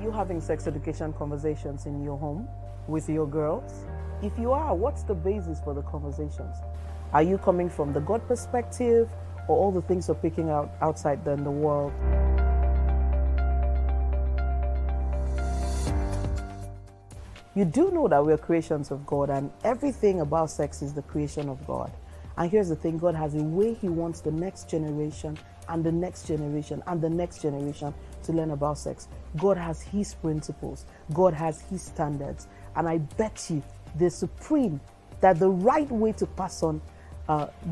you having sex education conversations in your home with your girls? If you are, what's the basis for the conversations? Are you coming from the God perspective, or all the things are picking out outside in the world? You do know that we're creations of God, and everything about sex is the creation of God. And here's the thing, God has a way He wants the next generation and the next generation and the next generation to learn about sex. God has His principles. God has His standards. And I bet you the supreme, that the right way to pass on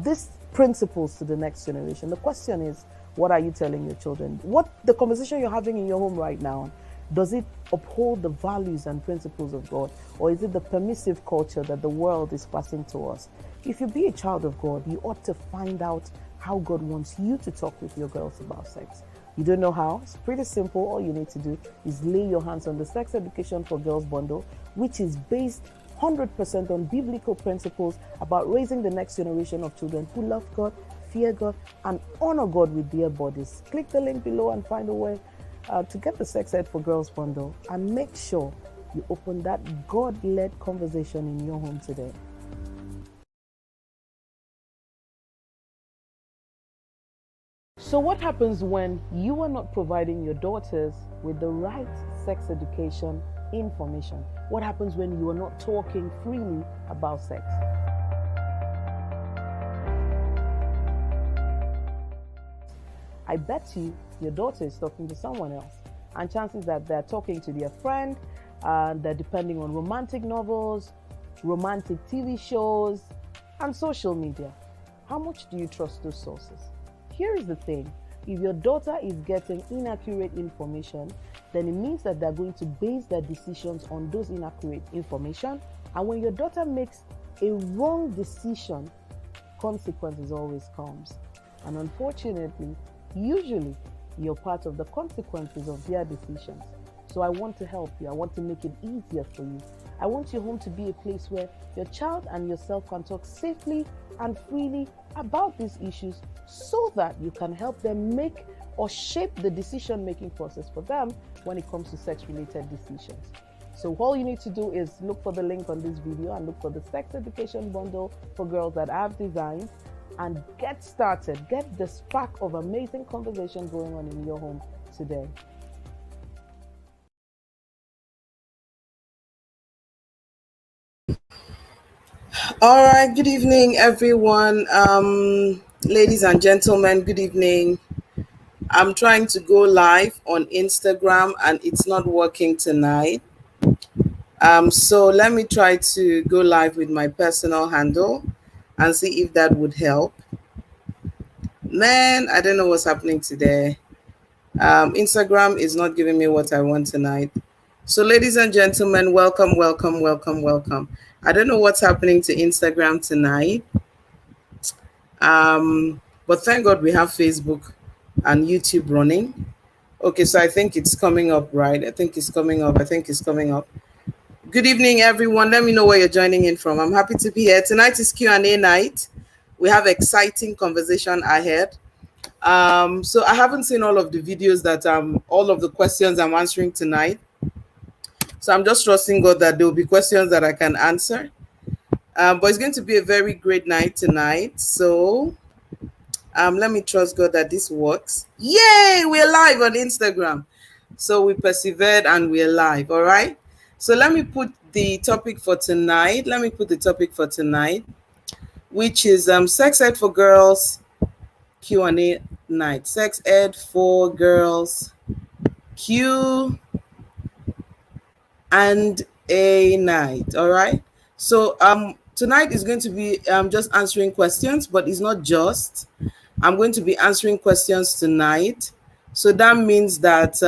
these principles to the next generation. The question is, what are you telling your children? What the conversation you're having in your home right now, does it uphold the values and principles of God, or is it the permissive culture that the world is passing to us? If you be a child of God, you ought to find out how God wants you to talk with your girls about sex. You don't know how? It's pretty simple. All you need to do is lay your hands on the Sex Education for Girls bundle, which is based 100% on biblical principles about raising the next generation of children who love God, fear God, and honor God with their bodies. Click the link below and find a way to get the Sex Ed for Girls bundle, and make sure you open that God-led conversation in your home today. So what happens when you are not providing your daughters with the right sex education information? What happens when you are not talking freely about sex? I bet you your daughter is talking to someone else, and chances that they're talking to their friend, they're depending on romantic novels, romantic TV shows, and social media. How much do you trust those sources? Here is the thing. If your daughter is getting inaccurate information, then it means that they're going to base their decisions on those inaccurate information. And when your daughter makes a wrong decision, consequences always comes. And unfortunately, usually you're part of the consequences of their decisions. So I want to help you. I want to make it easier for you. I want your home to be a place where your child and yourself can talk safely and freely about these issues, so that you can help them make or shape the decision-making process for them when it comes to sex-related decisions. So all you need to do is look for the link on this video and look for the Sex Education Bundle for Girls that I've designed, and get started. Get the spark of amazing conversation going on in your home today. All right, good evening, everyone. Ladies and gentlemen, good evening. I'm trying to go live on Instagram and it's not working tonight. So let me try to go live with my personal handle and see if that would help. Man, I don't know what's happening today. Instagram is not giving me what I want tonight. So, ladies and gentlemen, welcome, welcome, welcome, welcome. I don't know what's happening to Instagram tonight. But thank God we have Facebook and YouTube running. Okay, so I think it's coming up, right? I think it's coming up. Good evening, everyone. Let me know where you're joining in from. I'm happy to be here. Tonight is Q&A night. We have exciting conversation ahead. So I haven't seen all of the videos that all of the questions I'm answering tonight. So I'm just trusting God that there will be questions that I can answer. But it's going to be a very great night tonight. So let me trust God that this works. Yay! We're live on Instagram. So we persevered and we're live. All right. So let me put the topic for tonight. Which is Sex Ed for Girls Q&A night. Sex Ed for Girls Q and a night. All right. So tonight is going to be just answering questions, but it's not just. I'm going to be answering questions tonight. So that means that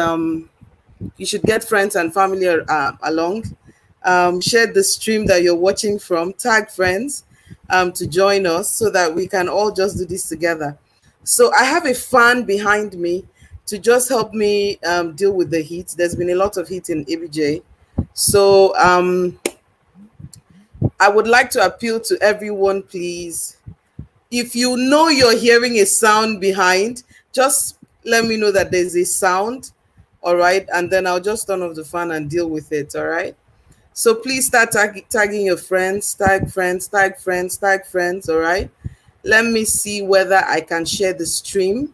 you should get friends and family along. Share the stream that you're watching from. Tag friends to join us so that we can all just do this together. So I have a fan behind me to just help me deal with the heat. There's been a lot of heat in ABJ. So I would like to appeal to everyone, please. If you know you're hearing a sound behind, just let me know that there's a sound. All right. And then I'll just turn off the fan and deal with it. All right. So please start tagging your friends, tag friends, tag friends, tag friends. All right. Let me see whether I can share the stream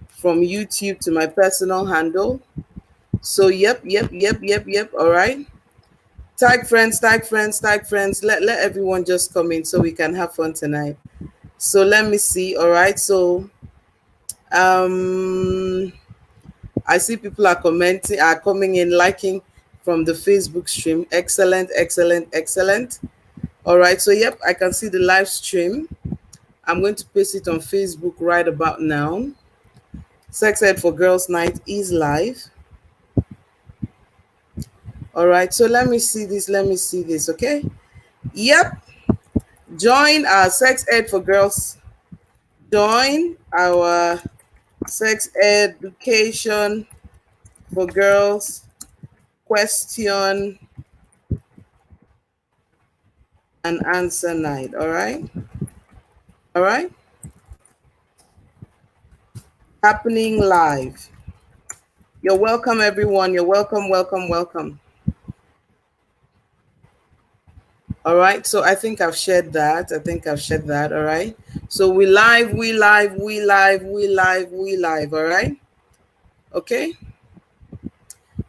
from YouTube to my personal handle. So, yep. All right. Tag friends, tag friends, tag friends. Let everyone just come in so we can have fun tonight. So let me see. All right. So um I see people are commenting, are coming in, liking from the Facebook stream. Excellent, excellent, excellent. All right. So yep, I can see the live stream. I'm going to paste it on Facebook right about now. Sex Ed for Girls Night is live. All right. So let me see this. Let me see this. Okay. Yep. Join our Sex Ed for Girls. Join our Sex Education for Girls question and answer night. All right. All right. Happening live. You're welcome, everyone. You're welcome, welcome, welcome. All right. So I think I've shared that. All right. So we live. All right. Okay.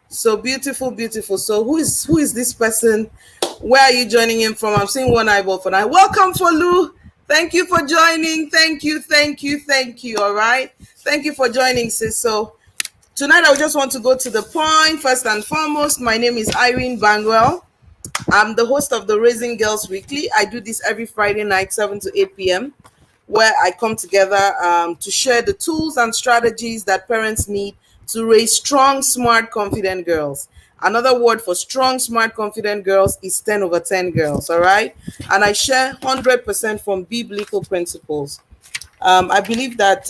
So beautiful, beautiful. So who is this person? Where are you joining in from? I'm seeing one eyeball for now. Welcome, Folu. Thank you for joining. Thank you. All right. Thank you for joining, sis. So tonight I just want to go to the point. First and foremost, my name is Irene Bangwell. I'm the host of the Raising Girls Weekly. I do this every Friday night, 7 to 8 p.m., where I come together to share the tools and strategies that parents need to raise strong, smart, confident girls. Another word for strong, smart, confident girls is 10 over 10 girls, all right? And I share 100% from biblical principles. I believe that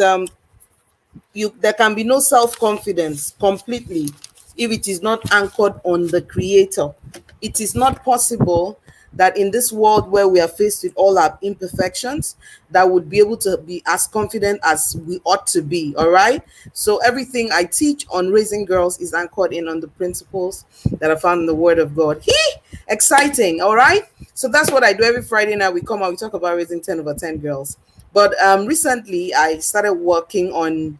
there can be no self-confidence completely if it is not anchored on the Creator. It is not possible that in this world where we are faced with all our imperfections, that would be able to be as confident as we ought to be. All right. So everything I teach on raising girls is anchored in on the principles that are found in the Word of God. Exciting. All right. So that's what I do every Friday night. We come out, we talk about raising 10 over 10 girls. But recently I started working on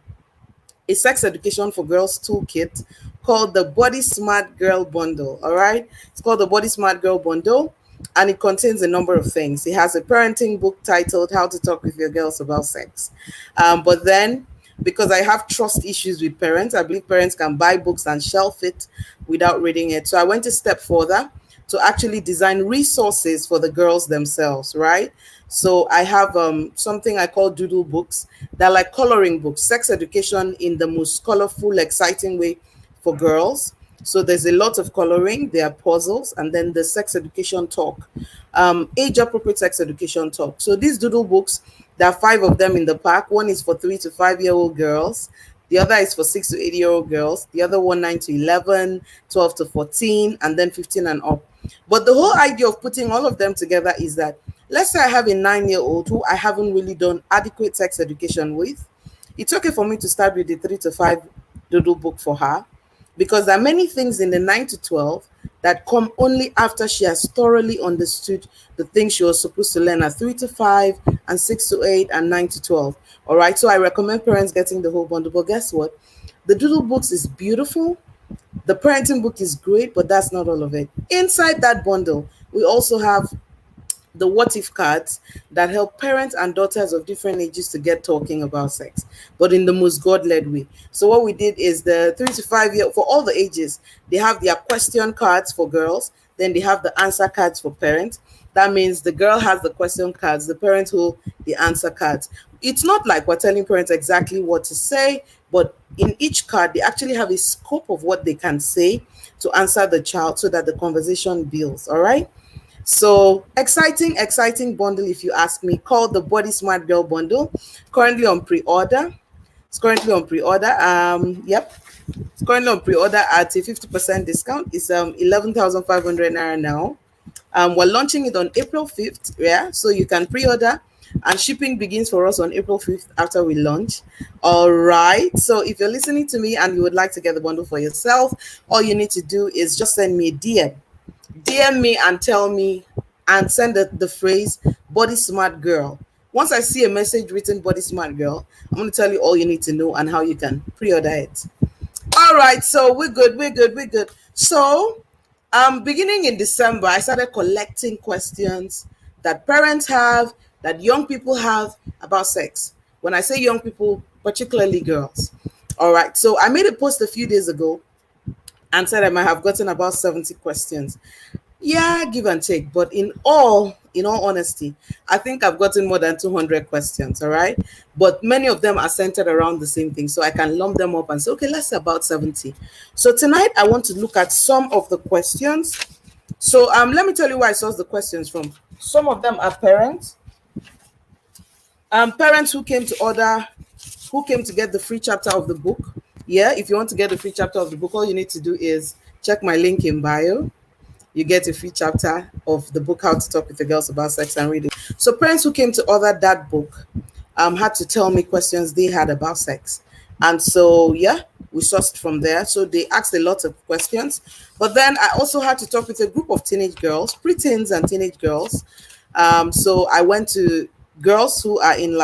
a sex education for girls toolkit called the Body Smart Girl Bundle. All right. It's called the Body Smart Girl Bundle, and it contains a number of things. It has a parenting book titled How to Talk with Your Girls About Sex. But then, because I have trust issues with parents, I believe parents can buy books and shelf it without reading it. So I went a step further to actually design resources for the girls themselves, right? So I have something I call doodle books. They're like coloring books, sex education in the most colorful, exciting way for girls. So there's a lot of coloring, there are puzzles, and then the sex education talk, age appropriate sex education talk. So these doodle books, there are 5 of them in the pack. One is for 3 to 5-year-old girls. The other is for 6 to 8-year-old girls. The other one, 9 to 11, 12 to 14, and then 15 and up. But the whole idea of putting all of them together is that, let's say I have a 9-year-old who I haven't really done adequate sex education with. It's okay for me to start with the 3 to 5 doodle book for her, because there are many things in the 9 to 12 that come only after she has thoroughly understood the things she was supposed to learn at 3 to 5 and 6 to 8 and 9 to 12. All right. So I recommend parents getting the whole bundle. But guess what? The doodle books is beautiful. The parenting book is great, but that's not all of it. Inside that bundle, we also have the what if cards that help parents and daughters of different ages to get talking about sex, but in the most God-led way. So what we did is the 3 to 5 year, for all the ages, they have their question cards for girls, then they have the answer cards for parents. That means the girl has the question cards, the parents hold the answer cards. It's not like we're telling parents exactly what to say, but in each card, they actually have a scope of what they can say to answer the child so that the conversation builds. All right. So exciting bundle, if you ask me, called the Body Smart Girl Bundle. Currently on pre-order. It's currently on pre-order. Yep. It's currently on pre-order at a 50% discount. It's 11,500 naira now. We're launching it on April 5th. Yeah. So you can pre-order and shipping begins for us on April 5th after we launch. All right. So if you're listening to me and you would like to get the bundle for yourself, all you need to do is just send me a DM me and tell me, and send the phrase body smart girl. Once I see a message written body smart girl, I'm going to tell you all you need to know and how you can pre-order it. All right, so we're good. So beginning in December, I started collecting questions that parents have, that young people have about sex. When I say young people, particularly girls. All right, so I made a post a few days ago and said I might have gotten about 70 questions. Yeah, give and take, but in all honesty, I think I've gotten more than 200 questions. All right, but many of them are centered around the same thing, so I can lump them up and say, okay, let's say about 70. So tonight I want to look at some of the questions. So let me tell you where I sourced the questions from. Some of them are parents who came to get the free chapter of the book. Yeah, if you want to get the free chapter of the book, all you need to do is check my link in bio. You get a free chapter of the book, How to Talk with the Girls About Sex and Reading. So parents who came to order that book had to tell me questions they had about sex. And so, yeah, we sourced from there. So they asked a lot of questions. But then I also had to talk with a group of teenage girls, preteens and teenage girls. So I went to girls who are in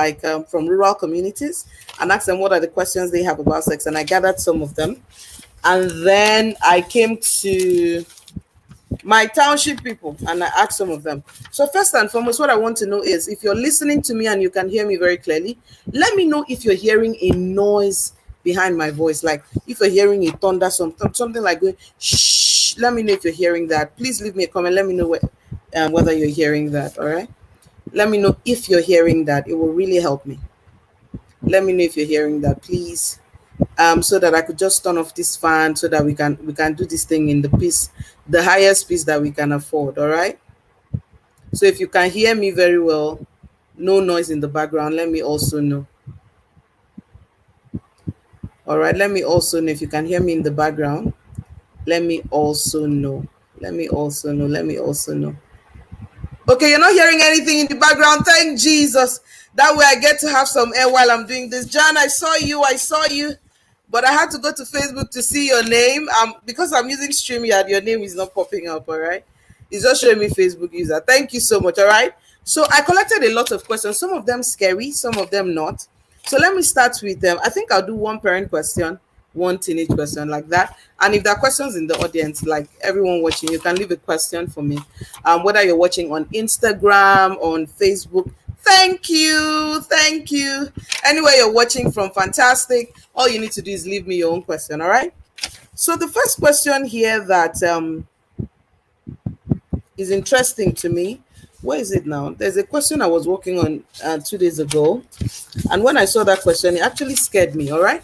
from rural communities and asked them what are the questions they have about sex. And I gathered some of them. And then I came to my township people and I asked some of them. So first and foremost, what I want to know is, if you're listening to me and you can hear me very clearly, let me know if you're hearing a noise behind my voice, like if you're hearing a thunder, something like going shh. Let me know if you're hearing that. Please leave me a comment. Let me know whether you're hearing that. All right, let me know if you're hearing that. It will really help me. Let me know if you're hearing that, please. So that I could just turn off this fan so that we can do this thing in the highest speed that we can afford. All right. So if you can hear me very well, no noise in the background, let me also know. All right. Let me also know if you can hear me in the background. Let me also know. Let me also know. Okay, you're not hearing anything in the background. Thank Jesus. That way I get to have some air while I'm doing this. John, I saw you. But I had to go to Facebook to see your name. Because I'm using StreamYard, your name is not popping up, all right? It's just showing me Facebook user. Thank you so much, all right? So I collected a lot of questions, some of them scary, some of them not. So let me start with them. I think I'll do one parent question, one teenage question, like that. And if there are questions in the audience, like everyone watching, you can leave a question for me. Whether you're watching on Instagram, on Facebook, thank you. Anywhere you're watching from, fantastic. All you need to do is leave me your own question, all right? So the first question here that is interesting to me, where is it now? There's a question I was working on 2 days ago, and when I saw that question, it actually scared me, all right?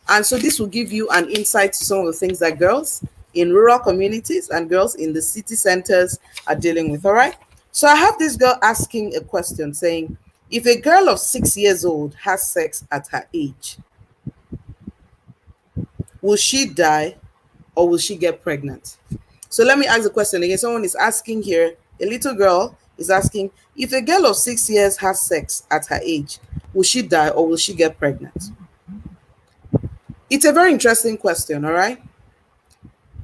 And so this will give you an insight to some of the things that girls in rural communities and girls in the city centers are dealing with, all right? So I have this girl asking a question saying, if a girl of 6 years old has sex at her age, will she die or will she get pregnant? So let me ask the question again. Someone is asking here, a little girl is asking, if a girl of 6 years has sex at her age, will she die or will she get pregnant? It's a very interesting question, all right?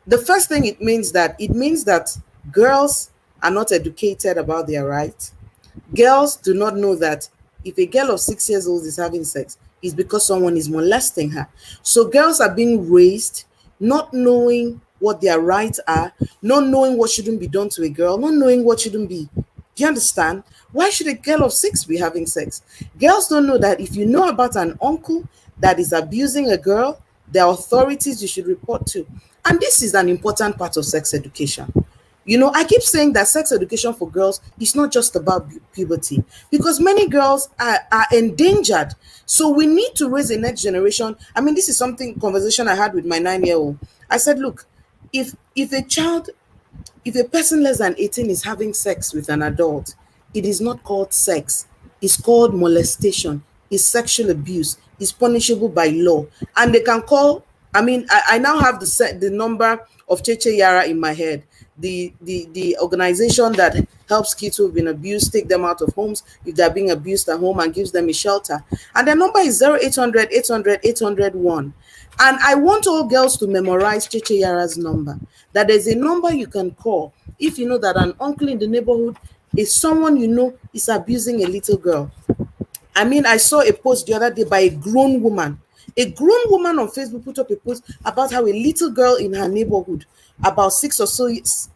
The first thing it means that girls are not educated about their rights. Girls do not know that if a girl of 6 years old is having sex, it's because someone is molesting her. So girls are being raised not knowing what their rights are, not knowing what shouldn't be done to a girl, not knowing what shouldn't be. Do you understand? Why should a girl of 6 be having sex? Girls don't know that if you know about an uncle that is abusing a girl, there are authorities you should report to. And this is an important part of sex education. You know, I keep saying that sex education for girls is not just about puberty, because many girls are endangered. So we need to raise a next generation. I mean, this is conversation I had with my 9-year-old. I said, look, if a person less than 18 is having sex with an adult, it is not called sex. It's called molestation. It's sexual abuse. It's punishable by law. And they can call, I now have the number of Cheche Yara in my head, the organization that helps kids who have been abused, take them out of homes if they're being abused at home, and gives them a shelter. And their number is 0800 800 801. And I want all girls to memorize Cheche Yara's number, that there's a number you can call if you know that an uncle in the neighborhood is someone you know is abusing a little girl. I mean, I saw a post the other day by a grown woman. A grown woman on Facebook put up a post about how a little girl in her neighborhood, about 6 or so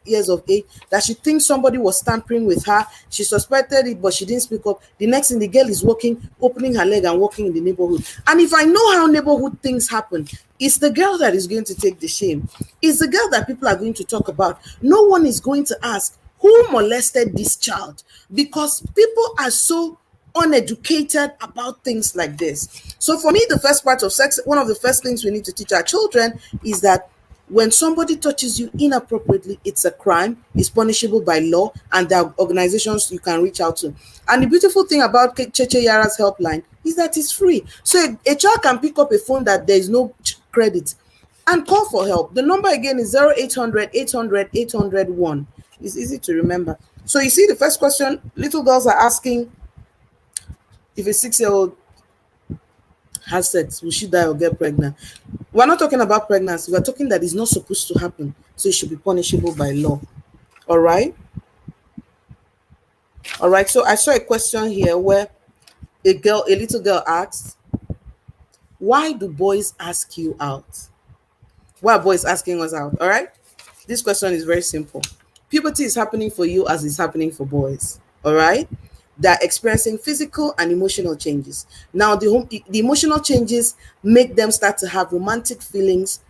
years of age, that she thinks somebody was tampering with her. She suspected it, but she didn't speak up. The next thing, the girl is walking, opening her leg and walking in the neighborhood. And if I know how neighborhood things happen, it's the girl that is going to take the shame. It's the girl that people are going to talk about. No one is going to ask, who molested this child? Because people are so uneducated about things like this. So for me, the first part of sex, one of the first things we need to teach our children is that when somebody touches you inappropriately, it's a crime, it's punishable by law, and there are organizations you can reach out to. And the beautiful thing about Cheche Yara's helpline is that it's free. So a child can pick up a phone that there is no credit and call for help. The number again is 0800 800 801. It's easy to remember. So you see, the first question little girls are asking, if a 6-year-old has sex, will she die or get pregnant? We're not talking about pregnancy. We're talking that it's not supposed to happen. So it should be punishable by law. All right. All right. So I saw a question here where a little girl asked, why do boys ask you out? Why are boys asking us out? All right. This question is very simple. Puberty is happening for you as it's happening for boys. All right. They're experiencing physical and emotional changes. Now, the emotional changes make them start to have romantic feelings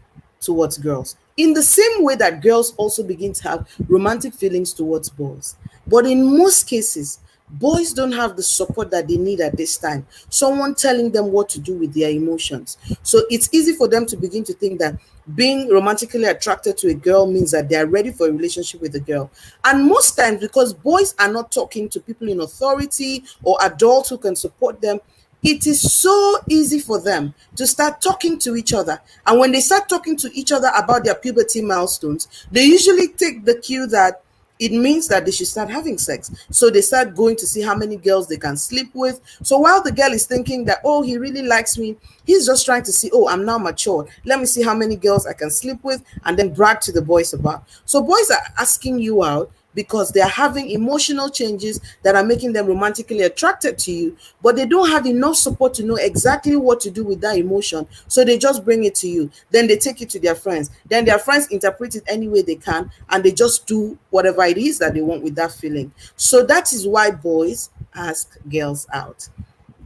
towards girls, in the same way that girls also begin to have romantic feelings towards boys. But in most cases, boys don't have the support that they need at this time. Someone telling them what to do with their emotions. So it's easy for them to begin to think that being romantically attracted to a girl means that they are ready for a relationship with a girl. And most times, because boys are not talking to people in authority or adults who can support them, it is so easy for them to start talking to each other. And when they start talking to each other about their puberty milestones, they usually take the cue that it means that they should start having sex. So they start going to see how many girls they can sleep with. So while the girl is thinking that, oh, he really likes me, he's just trying to see, oh, I'm now mature. Let me see how many girls I can sleep with and then brag to the boys about. So boys are asking you out because they are having emotional changes that are making them romantically attracted to you, but they don't have enough support to know exactly what to do with that emotion. So they just bring it to you. Then they take it to their friends. Then their friends interpret it any way they can, and they just do whatever it is that they want with that feeling. So that is why boys ask girls out.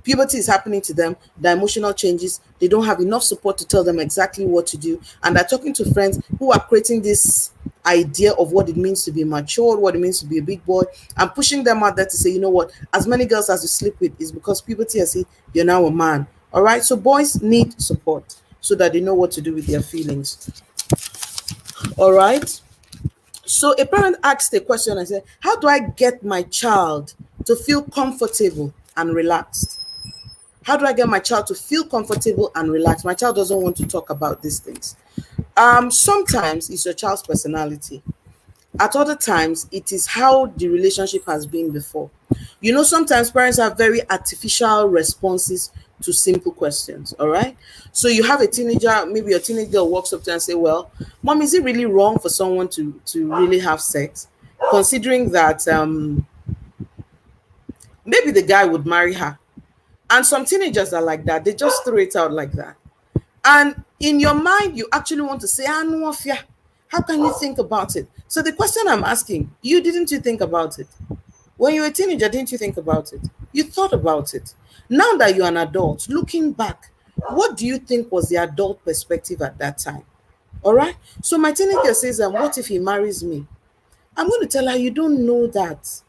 Puberty is happening to them, the emotional changes, they don't have enough support to tell them exactly what to do. And they're talking to friends who are creating this idea of what it means to be mature, what it means to be a big boy, and pushing them out there to say, you know what, as many girls as you sleep with is because puberty has hit, you're now a man. All right. So boys need support so that they know what to do with their feelings. All right. So a parent asked a question and said, how do I get my child to feel comfortable and relaxed? How do I get my child to feel comfortable and relaxed? My child doesn't want to talk about these things. Sometimes it's your child's personality. At other times, it is how the relationship has been before. You know, sometimes parents have very artificial responses to simple questions, all right? So you have a teenager, maybe your teenage girl walks up to you and say, well, mom, is it really wrong for someone to really have sex? Considering that maybe the guy would marry her. And some teenagers are like that. They just throw it out like that. And in your mind, you actually want to say, no, how can you think about it? So the question I'm asking, didn't you think about it? When you were a teenager, didn't you think about it? You thought about it. Now that you're an adult, looking back, what do you think was the adult perspective at that time? All right. So my teenager says, what if he marries me? I'm going to tell her, you don't know that.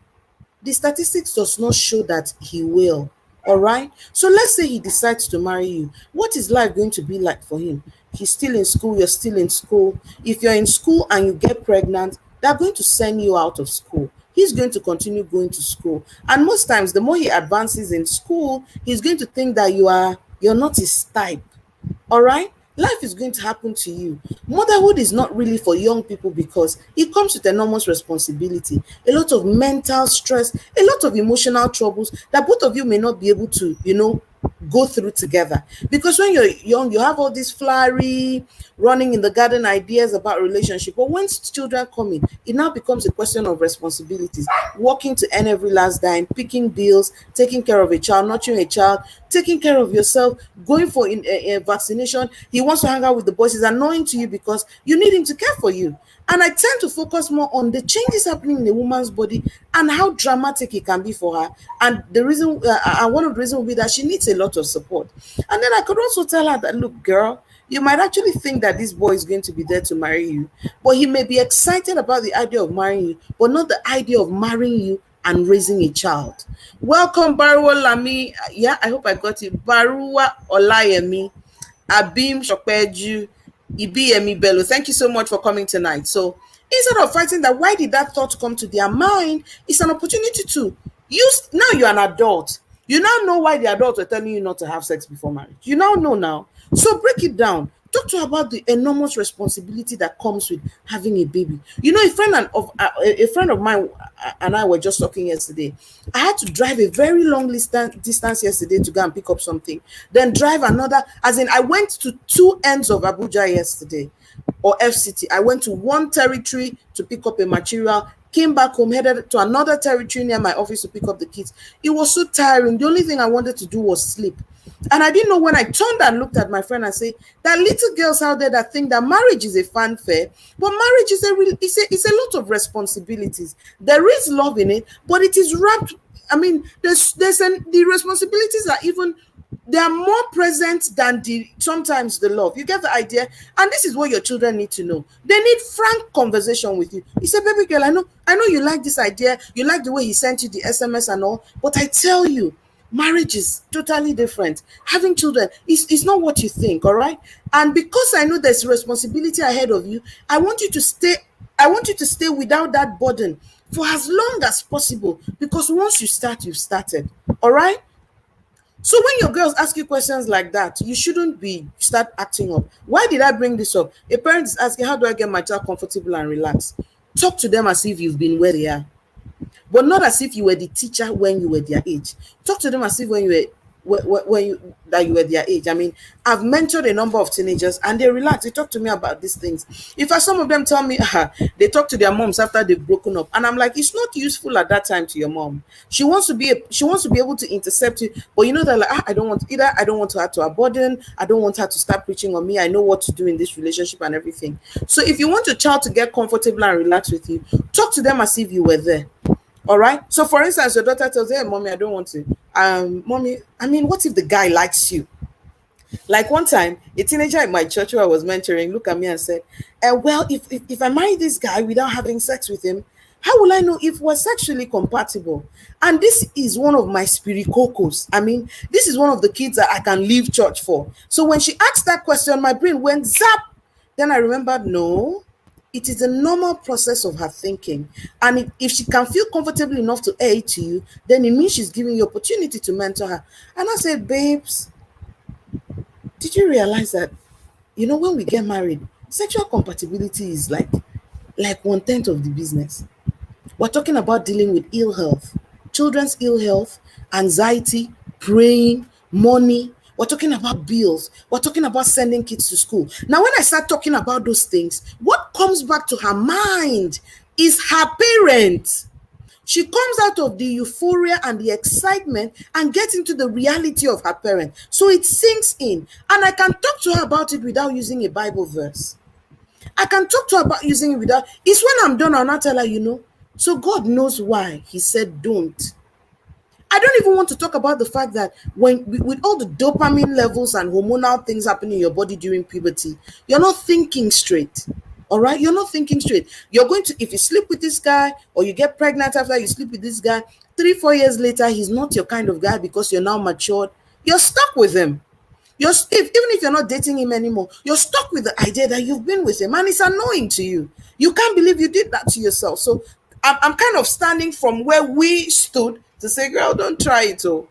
The statistics does not show that he will. All right. So let's say he decides to marry you. What is life going to be like for him? He's still in school. You're still in school. If you're in school and you get pregnant, they're going to send you out of school. He's going to continue going to school. And most times, the more he advances in school, he's going to think that you're not his type. All right. Life is going to happen to you. Motherhood is not really for young people because it comes with enormous responsibility, a lot of mental stress, a lot of emotional troubles that both of you may not be able to, go through together. Because when you're young, you have all these flowery, running in the garden ideas about relationship. But once children come in, it now becomes a question of responsibilities, working to earn every last dime, picking bills, taking care of a child, nurturing a child, taking care of yourself, going for a vaccination. He wants to hang out with the boys. It's annoying to you because you need him to care for you. And I tend to focus more on the changes happening in a woman's body and how dramatic it can be for her. And the reason, and one of the reasons will be that she needs a lot of support. And then I could also tell her that, look, girl, you might actually think that this boy is going to be there to marry you, but he may be excited about the idea of marrying you, but not the idea of marrying you and raising a child. Welcome, Barua Lami. Yeah, I hope I got it. Barua Olayemi, Abim Shokpeju, Ibiyemi Bello. Thank you so much for coming tonight. So instead of fighting that, why did that thought come to their mind? It's an opportunity to use. Now you're an adult. You now know why the adults were telling you not to have sex before marriage. You now know now. So break it down. Talk to her about the enormous responsibility that comes with having a baby. A friend of mine and I were just talking yesterday. I had to drive a very long distance yesterday to go and pick up something. Then drive another, as in I went to two ends of Abuja yesterday, or FCT. I went to one territory to pick up a material, came back home, headed to another territory near my office to pick up the kids. It was so tiring. The only thing I wanted to do was sleep. And I didn't know, when I turned and looked at my friend and say, there are little girls out there that think that marriage is a fanfare, but marriage is it's a lot of responsibilities. There is love in it, but it is wrapped. I mean, the responsibilities are even, they are more present than sometimes the love. You get the idea? And this is what your children need to know. They need frank conversation with you. You say, baby girl, I know you like this idea. You like the way he sent you the SMS and all, but I tell you, marriage is totally different. Having children is not what you think, all right? And because I know there's responsibility ahead of you, I want you to stay without that burden for as long as possible, because once you start, you've started. All right? So when your girls ask you questions like that, you shouldn't start acting up. Why did I bring this up? A parent is asking, how do I get my child comfortable and relaxed? Talk to them as if you've been where they are, but not as if you were the teacher when you were their age. Talk to them as if that you were their age. I mean, I've mentored a number of teenagers and they relax. They talk to me about these things. In fact, some of them tell me they talk to their moms after they've broken up, and I'm like, it's not useful at that time to your mom. She wants to be able to intercept you, but you know, they're like, I don't want to add to her burden. I don't want her to start preaching on me. I know what to do in this relationship and everything. So if you want your child to get comfortable and relax with you, talk to them as if you were there. All right. So for instance, your daughter tells you, hey, mommy, I don't want to. Mommy, I mean, what if the guy likes you? Like one time, a teenager in my church who I was mentoring looked at me and said, well, if I marry this guy without having sex with him, how will I know if we're sexually compatible? And this is one of my spiricocos. I mean, this is one of the kids that I can leave church for. So when she asked that question, my brain went zap. Then I remembered, no, it is a normal process of her thinking. And if she can feel comfortable enough to air it to you, then it means she's giving you opportunity to mentor her. And I said, babes, did you realize that, when we get married, sexual compatibility is like 1/10 of the business. We're talking about dealing with ill health, children's ill health, anxiety, praying, money. We're talking about bills. We're talking about sending kids to school. Now, when I start talking about those things, what comes back to her mind is her parents. She comes out of the euphoria and the excitement and gets into the reality of her parent. So it sinks in. And I can talk to her about it without using a Bible verse. I can talk to her about using it without. It's when I'm done, I'll not tell her, so God knows why he said don't. I don't even want to talk about the fact that with all the dopamine levels and hormonal things happening in your body during puberty, you're not thinking straight. All right? You're not thinking straight. You're going to, if you sleep with this guy or you get pregnant after you sleep with this guy, 3-4 years later, he's not your kind of guy because you're now matured. You're stuck with him. Even if you're not dating him anymore, you're stuck with the idea that you've been with him and it's annoying to you. You can't believe you did that to yourself. So I'm kind of standing from where we stood to say, girl, don't try it. Don't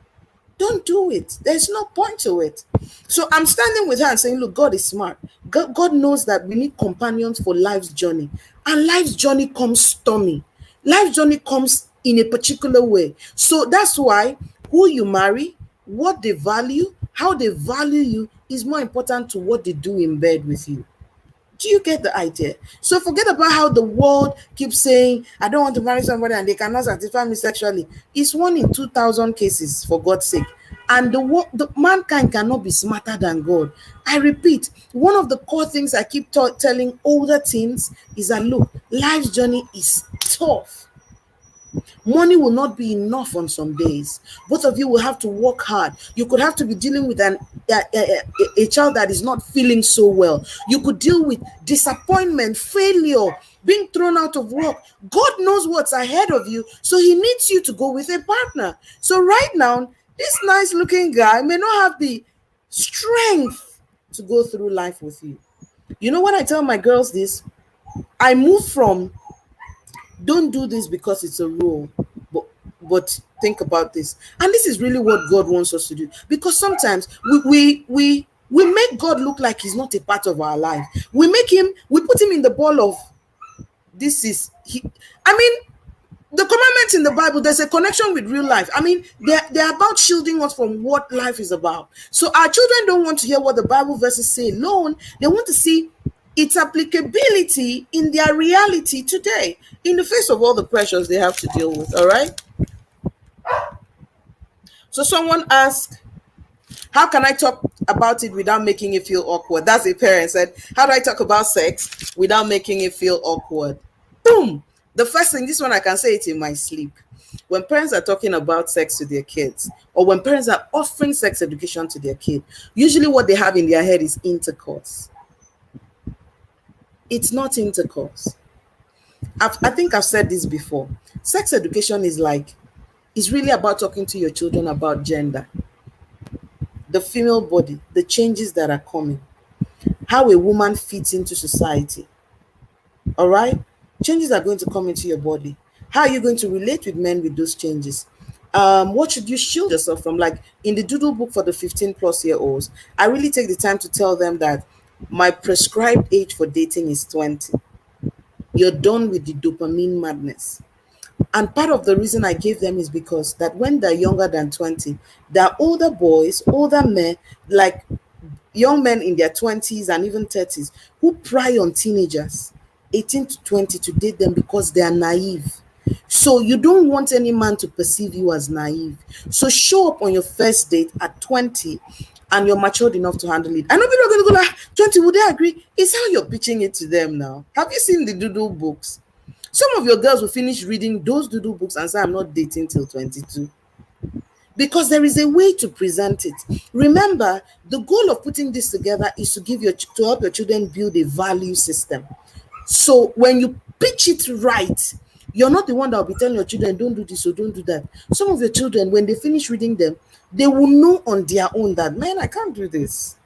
Don't do it. There's no point to it. So I'm standing with her and saying, look, God is smart. God knows that we need companions for life's journey. And life's journey comes stormy. Life's journey comes in a particular way. So that's why who you marry, what they value, how they value you is more important to what they do in bed with you. Do you get the idea? So forget about how the world keeps saying, I don't want to marry somebody and they cannot satisfy me sexually. It's 1 in 2,000 cases, for God's sake. And the mankind cannot be smarter than God. I repeat, one of the core things I keep telling older teens is that, look, life's journey is tough. Money will not be enough on some days. Both of you will have to work hard. You could have to be dealing with a child that is not feeling so well. You could deal with disappointment, failure, being thrown out of work. God knows what's ahead of you, so he needs you to go with a partner. So right now, this nice looking guy may not have the strength to go through life with you. You know what I tell my girls this? I move from don't do this because it's a rule, but think about this. And this is really what God wants us to do, because sometimes we make God look like he's not a part of our life. We put him in the ball of this is he. I mean, the commandments in the Bible, there's a connection with real life. I mean, they're about shielding us from what life is about. So our children don't want to hear what the Bible verses say alone. They want to see its applicability in their reality today, in the face of all the pressures they have to deal with. All right. So someone asked, how can I talk about it without making it feel awkward? That's a parent said, how do I talk about sex without making it feel awkward? Boom. The first thing, this one I can say it in my sleep. When parents are talking about sex to their kids, or when parents are offering sex education to their kid, usually what they have in their head is intercourse. It's not intercourse. I think I've said this before. Sex education is really about talking to your children about gender, the female body, the changes that are coming, how a woman fits into society. All right? Changes are going to come into your body. How are you going to relate with men with those changes? What should you shield yourself from? Like in the doodle book for the 15+ year olds, I really take the time to tell them that my prescribed age for dating is 20. You're done with the dopamine madness. And part of the reason I gave them is because that when they're younger than 20, there are older boys, older men, like young men in their 20s and even 30s, who pry on teenagers, 18 to 20, to date them because they are naive. So you don't want any man to perceive you as naive. So show up on your first date at 20 and you're matured enough to handle it. I know people are going to go like, 20, would they agree? It's how you're pitching it to them now. Have you seen the doodle books? Some of your girls will finish reading those doodle books and say, I'm not dating till 22. Because there is a way to present it. Remember, the goal of putting this together is to help your children build a value system. So when you pitch it right, you're not the one that will be telling your children, don't do this or don't do that. Some of your children, when they finish reading them, they will know on their own that, man, I can't do this.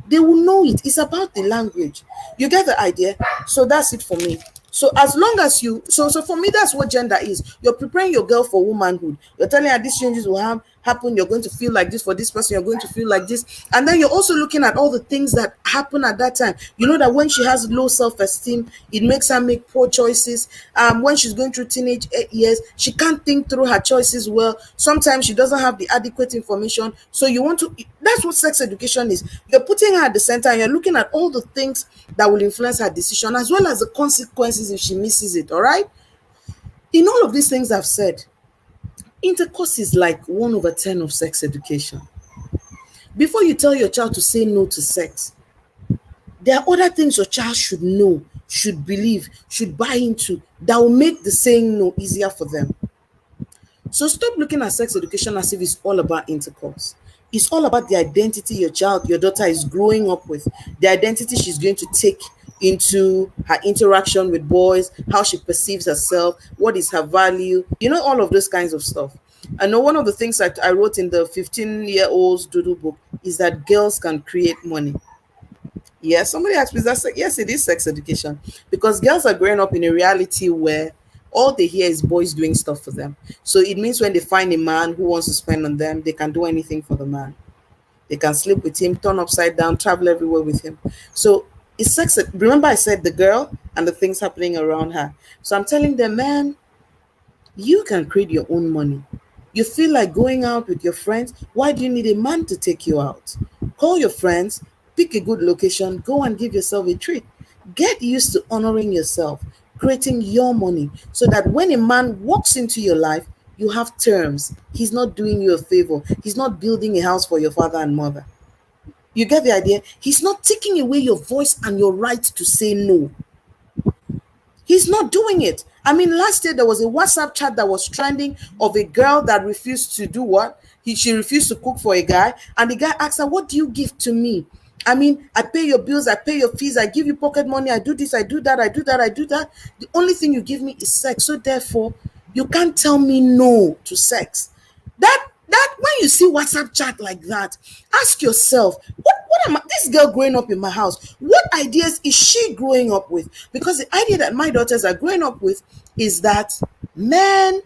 They will know it. It's about the language. You get the idea? So that's it for me. So as long as so for me, that's what gender is. You're preparing your girl for womanhood. You're telling her these changes will happen. You're going to feel like this for this person. You're going to feel like this. And then you're also looking at all the things that happen at that time. You know that when she has low self-esteem, it makes her make poor choices. When she's going through teenage years, she can't think through her choices well. Sometimes she doesn't have the adequate information. So that's what sex education is. You're putting her at the center and you're looking at all the things that will influence her decision, as well as the consequences if she misses it. All right. In all of these things I've said, intercourse is like 1/10 of sex education. Before you tell your child to say no to sex, there are other things your child should know, should believe, should buy into, that will make the saying no easier for them. So stop looking at sex education as if it's all about intercourse. It's all about the identity your daughter is growing up with, the identity she's going to take into her interaction with boys, how she perceives herself, what is her value, all of those kinds of stuff. I know one of the things that I wrote in the 15-year-olds doodle book is that girls can create money. Yes, somebody asked me, yes, it is sex education, because girls are growing up in a reality where All they hear is boys doing stuff for them. So it means when they find a man who wants to spend on them, they can do anything for the man. They can sleep with him, turn upside down, travel everywhere with him. So it's sex. Remember, I said the girl and the things happening around her. So I'm telling them, man, you can create your own money. You feel like going out with your friends. Why do you need a man to take you out? Call your friends, pick a good location, go and give yourself a treat. Get used to honoring yourself, creating your money so that when a man walks into your life, you have terms. He's not doing you a favor. He's not building a house for your father and mother. You get the idea? He's not taking away your voice and your right to say no. He's not doing it. I mean, last year there was a WhatsApp chat that was trending of a girl that refused to do what? She refused to cook for a guy. And the guy asked her, what do you give to me? I mean, I pay your bills, I pay your fees, I give you pocket money, I do this, I do that, I do that, I do that. The only thing you give me is sex. So therefore, you can't tell me no to sex. That when you see WhatsApp chat like that, ask yourself, what am I, this girl growing up in my house, what ideas is she growing up with? Because the idea that my daughters are growing up with is that, man,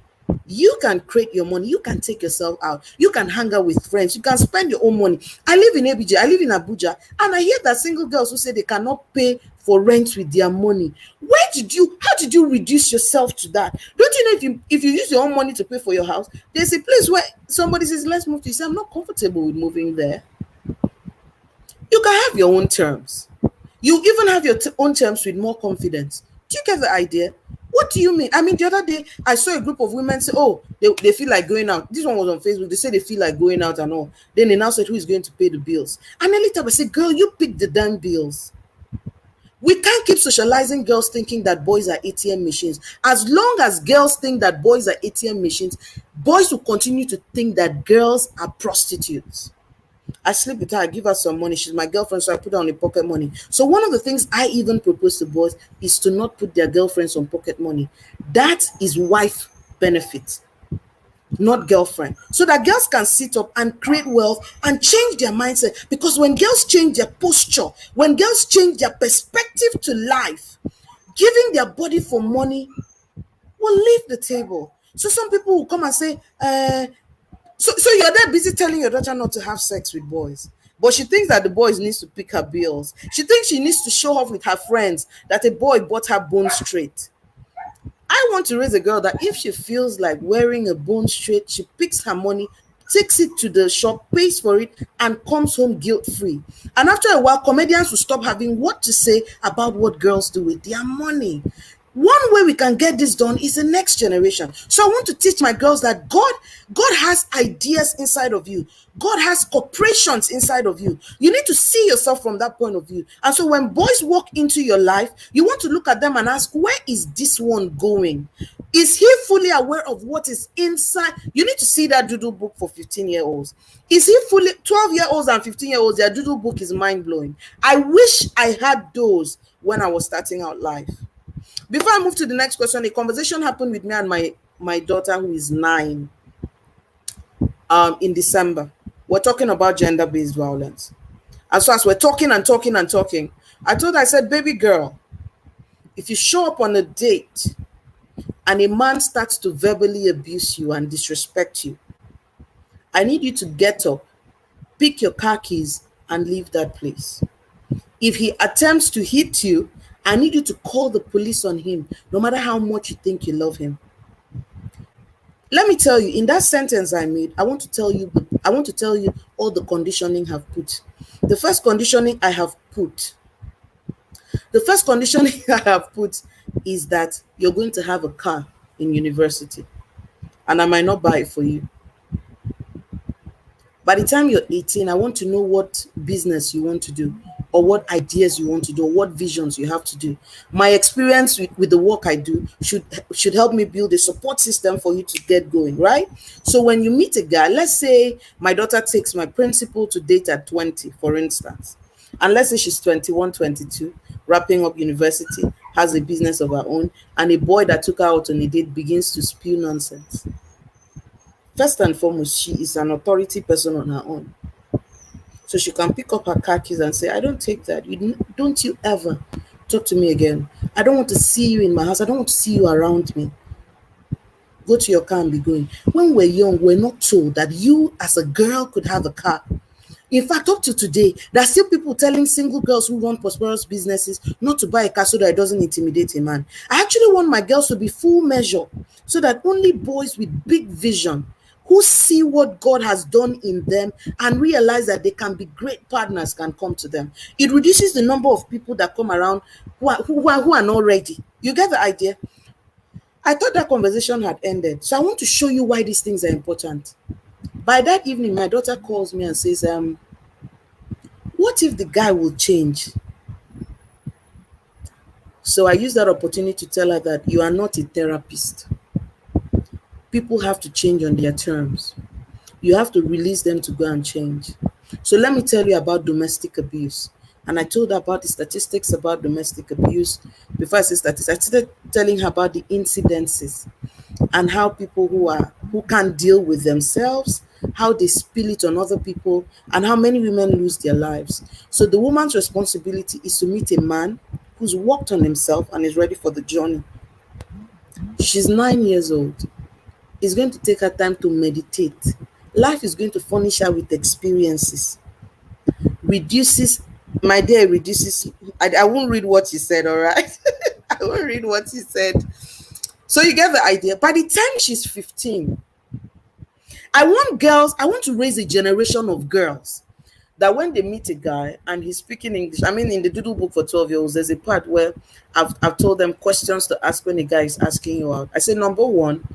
you can create your money, you can take yourself out, you can hang out with friends, you can spend your own money. I live in ABJ, I live in Abuja, and I hear that single girls who say they cannot pay for rent with their money. How did you reduce yourself to that? Don't you know if you use your own money to pay for your house, there's a place where somebody says, let's move to, you say, I'm not comfortable with moving there. You can have your own terms. You even have your own terms with more confidence. Do you get the idea? What do you mean? I mean, the other day, I saw a group of women say, oh, they feel like going out. This one was on Facebook. They said they feel like going out and all. Then they now said, who is going to pay the bills? And then later I said, girl, you pick the damn bills. We can't keep socializing girls thinking that boys are ATM machines. As long as girls think that boys are ATM machines, boys will continue to think that girls are prostitutes. I sleep with her, I give her some money. She's my girlfriend, so I put her on a pocket money. So one of the things I even propose to boys is to not put their girlfriends on pocket money. That is wife benefit, not girlfriend. So that girls can sit up and create wealth and change their mindset. Because when girls change their posture, when girls change their perspective to life, giving their body for money will leave the table. So some people will come and say, So you're there busy telling your daughter not to have sex with boys, but she thinks that the boys needs to pick her bills. She thinks she needs to show off with her friends that a boy bought her bone straight. I want to raise a girl that if she feels like wearing a bone straight, she picks her money, takes it to the shop, pays for it, and comes home guilt-free. And after a while, comedians will stop having what to say about what girls do with their money. One way we can get this done is the next generation. So I want to teach my girls that God has ideas inside of you. God has corporations inside of you. You need to see yourself from that point of view. And so when boys walk into your life, you want to look at them and ask, where is this one going? Is he fully aware of what is inside? You need to see that doodle book for 15-year-olds. Is he fully, 12-year-olds and 15-year-olds, their doodle book is mind-blowing. I wish I had those when I was starting out life. Before I move to the next question, a conversation happened with me and my daughter who is 9 in December. We're talking about gender-based violence. And so as we're talking and talking and talking, I said, baby girl, if you show up on a date and a man starts to verbally abuse you and disrespect you, I need you to get up, pick your car keys, and leave that place. If he attempts to hit you, I need you to call the police on him, no matter how much you think you love him. Let me tell you, in that sentence I made, I want to tell you all the conditioning I've put. The first conditioning I have put is that you're going to have a car in university, and I might not buy it for you. By the time you're 18, I want to know what business you want to do, or what ideas you want to do, or what visions you have to do. My experience with the work I do should help me build a support system for you to get going, right? So when you meet a guy, let's say my daughter takes my principal to date at 20, for instance, and let's say she's 21, 22, wrapping up university, has a business of her own, and a boy that took her out on a date begins to spew nonsense. First and foremost, she is an authority person on her own. So she can pick up her car keys and say, I don't take that. Don't you ever talk to me again. I don't want to see you in my house. I don't want to see you around me. Go to your car and be going. When we're young, we're not told that you as a girl could have a car. In fact, up to today, there are still people telling single girls who run prosperous businesses not to buy a car so that it doesn't intimidate a man. I actually want my girls to be full measure so that only boys with big vision who see what God has done in them and realize that they can be great partners can come to them. It reduces the number of people that come around who are not ready. You get the idea? I thought that conversation had ended. So I want to show you why these things are important. By that evening, my daughter calls me and says, what if the guy will change? So I use that opportunity to tell her that you are not a therapist. People have to change on their terms. You have to release them to go and change. So let me tell you about domestic abuse. And I told her about the statistics about domestic abuse. Before I say statistics, I started telling her about the incidences and how people who can't deal with themselves, how they spill it on other people, and how many women lose their lives. So the woman's responsibility is to meet a man who's worked on himself and is ready for the journey. She's 9 years old. It's going to take her time to meditate. Life is going to furnish her with experiences. Reduces, my dear, reduces. I won't read what she said, all right? I won't read what she said. So you get the idea. By the time she's 15, I want to raise a generation of girls that when they meet a guy and he's speaking English, I mean, in the Doodle book for 12-year-olds, there's a part where I've told them questions to ask when a guy is asking you out. I say, number one,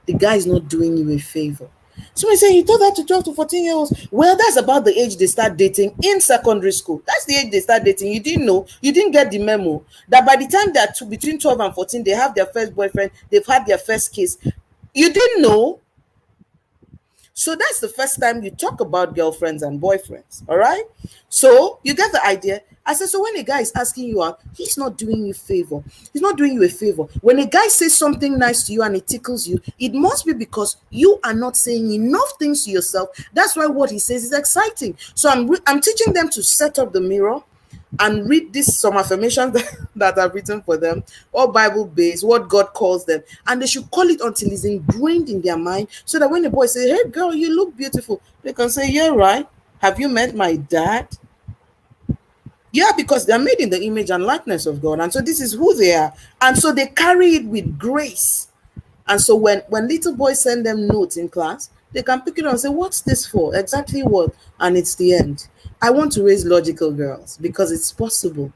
the guy is not doing you a favor. Somebody say, you told that to 12 to 14-year-olds. Well, that's about the age they start dating in secondary school. That's the age they start dating. You didn't know, you didn't get the memo that by the time they're between 12 and 14, they have their first boyfriend, they've had their first kiss. You didn't know. So that's the first time you talk about girlfriends and boyfriends, all right? So you get the idea. I said, so when a guy is asking you out, he's not doing you a favor. He's not doing you a favor. When a guy says something nice to you and it tickles you, it must be because you are not saying enough things to yourself. That's why what he says is exciting. So I'm teaching them to set up the mirror and read some affirmations that I've written for them, all Bible-based, what God calls them. And they should call it until it's ingrained in their mind so that when the boy says, hey, girl, you look beautiful, they can say, yeah, right. Have you met my dad? Yeah, because they're made in the image and likeness of God. And so this is who they are. And so they carry it with grace. And so when little boys send them notes in class, they can pick it up and say, what's this for? Exactly what? And it's the end. I want to raise logical girls because it's possible.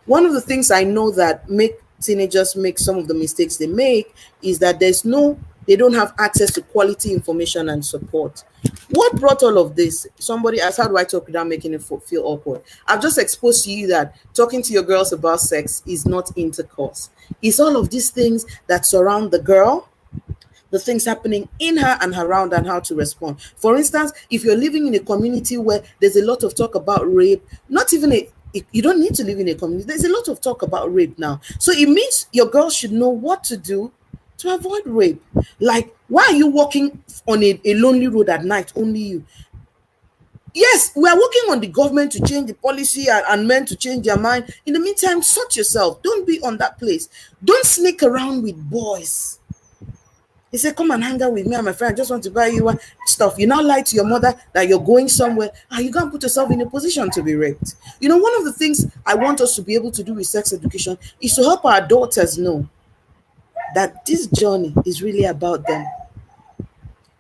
One of the things I know that make teenagers make some of the mistakes they make is that they don't have access to quality information and support. What brought all of this? Somebody asked, how do I talk without making it feel awkward? I've just exposed to you that talking to your girls about sex is not intercourse. It's all of these things that surround the girl, the things happening in her and around, and how to respond. For instance, if you're living in a community where there's a lot of talk about rape, you don't need to live in a community. There's a lot of talk about rape now. So it means your girl should know what to do to avoid rape. Like, why are you walking on a lonely road at night, only you? Yes, we are working on the government to change the policy and men to change their mind. In the meantime, sort yourself. Don't be on that place. Don't sneak around with boys. He said, come and hang out with me and my friend. I just want to buy you stuff. You now lie to your mother that you're going somewhere and you can't put yourself in a position to be raped. You know, one of the things I want us to be able to do with sex education is to help our daughters know that this journey is really about them.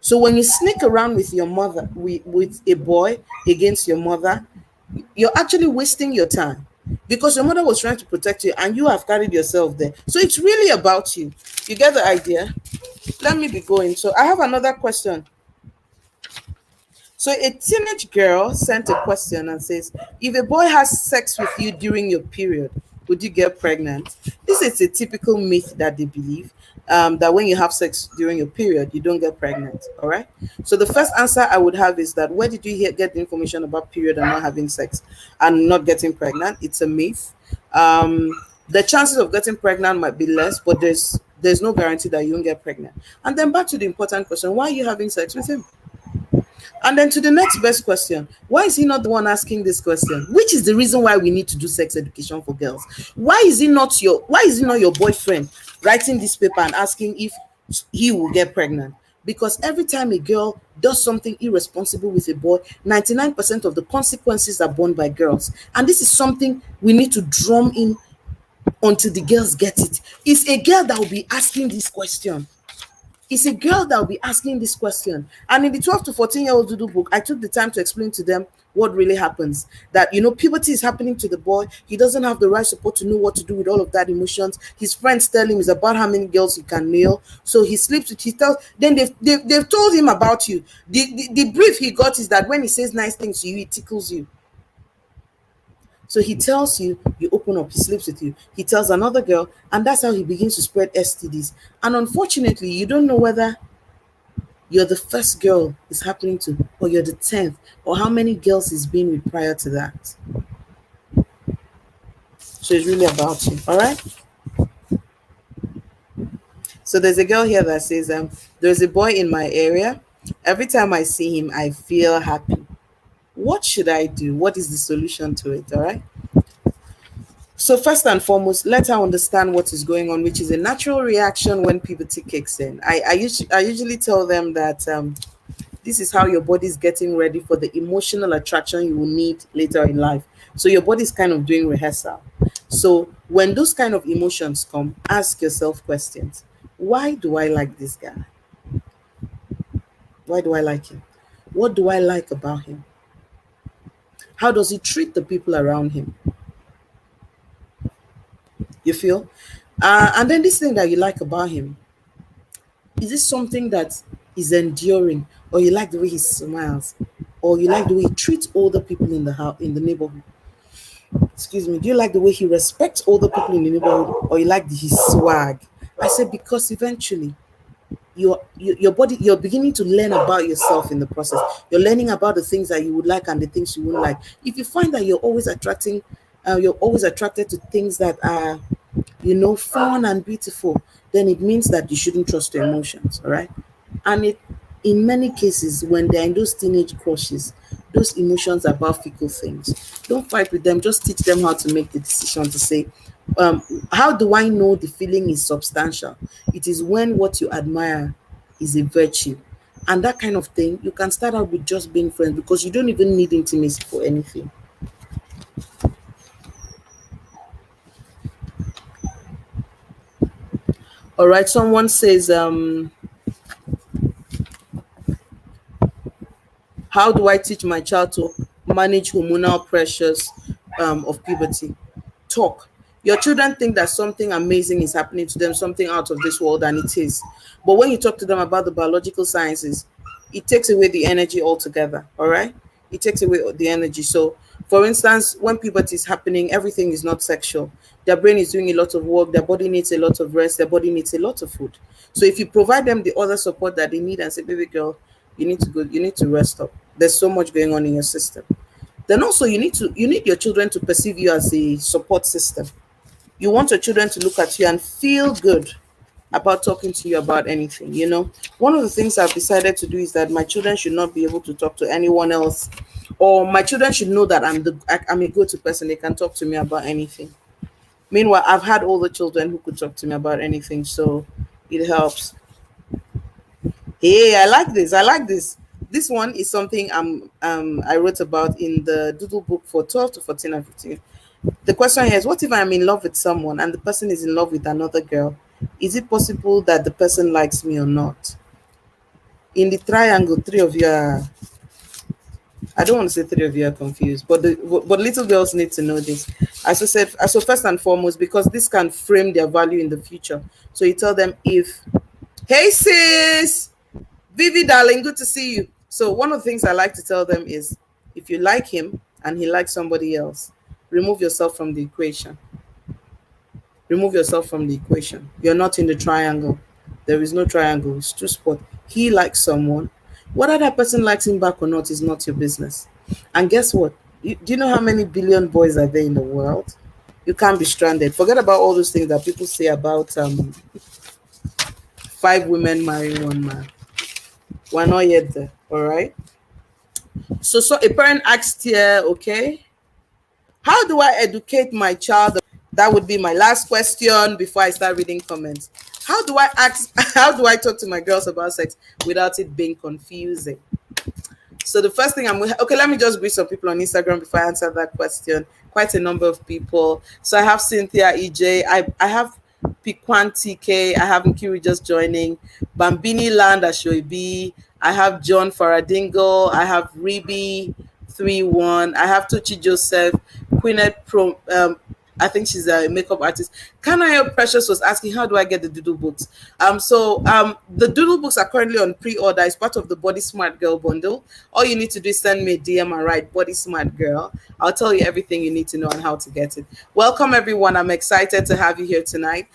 So when you sneak around with your mother, with a boy against your mother, you're actually wasting your time because your mother was trying to protect you and you have carried yourself there. So it's really about you. You get the idea? Let me be going. So I have another question. So a teenage girl sent a question and says, if a boy has sex with you during your period, would you get pregnant? This is a typical myth that they believe, that when you have sex during your period, you don't get pregnant. All right. So the first answer I would have is that where did you get the information about period and not having sex and not getting pregnant? It's a myth. The chances of getting pregnant might be less, but there's no guarantee that you won't get pregnant. And then back to the important question, why are you having sex with him? And then to the next best question, why is he not the one asking this question? Which is the reason why we need to do sex education for girls. Why is it not your boyfriend writing this paper and asking if he will get pregnant. Because every time a girl does something irresponsible with a boy, 99% of the consequences are borne by girls. And this is something we need to drum in until the girls get it. It's a girl that will be asking this question. It's a girl that will be asking this question. And in the 12 to 14-year-old Doodle book, I took the time to explain to them what really happens. That, puberty is happening to the boy. He doesn't have the right support to know what to do with all of that emotions. His friends tell him it's about how many girls he can nail. So he sleeps with, he tells, then they've told him about you. The brief he got is that when he says nice things to you, it tickles you. So he tells you, you open up, he sleeps with you. He tells another girl, and that's how he begins to spread STDs. And unfortunately, you don't know whether you're the first girl it's happening to, or you're the 10th, or how many girls he's been with prior to that. So it's really about you, all right? So there's a girl here that says, there's a boy in my area. Every time I see him, I feel happy. What should I do? What is the solution to it, all right? So first and foremost, let her understand what is going on, which is a natural reaction when puberty kicks in. I usually tell them that this is how your body is getting ready for the emotional attraction you will need later in life. So your body is kind of doing rehearsal. So when those kind of emotions come, ask yourself questions. Why do I like this guy? Why do I like him? What do I like about him? How does he treat the people around him? You feel? And then this thing that you like about him, is this something that is enduring, or you like the way he smiles, or you like the way he treats older people in the house, in the neighborhood? Excuse me. Do you like the way he respects older people in the neighborhood, or you like his swag? I said because eventually your body, you're beginning to learn about yourself in the process. You're learning about the things that you would like and the things you wouldn't like. If you find that you're always attracted to things that are fun and beautiful, then it means that you shouldn't trust your emotions, all right? And in many cases, when they're in those teenage crushes, those emotions are about fickle things. Don't fight with them. Just teach them how to make the decision to say, how do I know the feeling is substantial? It is when what you admire is a virtue. And that kind of thing, you can start out with just being friends, because you don't even need intimacy for anything. All right, someone says, how do I teach my child to manage hormonal pressures of puberty? Talk. Your children think that something amazing is happening to them, something out of this world, and it is. But when you talk to them about the biological sciences, it takes away the energy altogether, all right? It takes away the energy. So, for instance, when puberty is happening, everything is not sexual. Their brain is doing a lot of work, their body needs a lot of rest, their body needs a lot of food. So if you provide them the other support that they need and say, baby girl, you need to go, you need to rest up. There's so much going on in your system. Then also you need your children to perceive you as a support system. You want your children to look at you and feel good about talking to you about anything. One of the things I've decided to do is that my children should not be able to talk to anyone else, or my children should know that I'm a go-to person. They can talk to me about anything. Meanwhile, I've had all the children who could talk to me about anything, so it helps. Hey, I like this. I like this. This one is something I wrote about in the Doodle book for 12 to 14 and 15. The question here is, what if I'm in love with someone and the person is in love with another girl? Is it possible that the person likes me or not? In the triangle, three of you are, I don't want to say three of you are confused, but but little girls need to know this. As I said, so first and foremost, because this can frame their value in the future. So you tell them, hey sis, Vivi darling, good to see you. So one of the things I like to tell them is, if you like him and he likes somebody else, remove yourself from the equation. Remove yourself from the equation. You're not in the triangle. There is no triangle. It's two spots. He likes someone. Whether that person likes him back or not is not your business. And guess what? Do you know how many billion boys are there in the world? You can't be stranded. Forget about all those things that people say about 5 women marrying 1 man. We're not yet there. All right. So a parent asked here, okay, how do I educate my child That would be my last question before I start reading comments. How do I ask? How do I talk to my girls about sex without it being confusing? So the first thing okay, let me just greet some people on Instagram before I answer that question. Quite a number of people. So I have Cynthia EJ. I have Pikwan TK. I have Nkiri just joining. Bambini Land Ashoibi. I have John Faradingo. I have Ribi 31. I have Tochi Joseph. Queenette Pro. I think she's a makeup artist. Kanayo Precious was asking, how do I get the doodle books? The doodle books are currently on pre-order. It's part of the Body Smart Girl bundle. All you need to do is send me a DM and write Body Smart Girl. I'll tell you everything you need to know on how to get it. Welcome everyone. I'm excited to have you here tonight.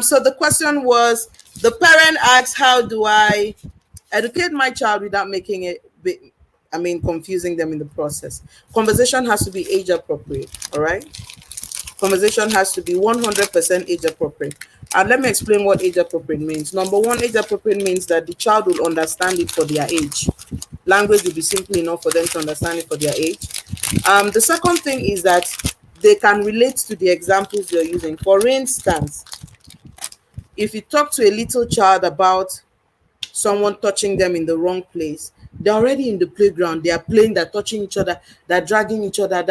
So the question was, the parent asks, how do I educate my child without making it confusing them in the process? Conversation has to be age appropriate. All right. Conversation has to be 100% age appropriate. And let me explain what age appropriate means. Number one, age appropriate means that the child will understand it for their age. Language will be simple enough for them to understand it for their age. The second thing is that they can relate to the examples you're using. For instance, if you talk to a little child about someone touching them in the wrong place, they're already in the playground, they are playing, they're touching each other, they're dragging each other,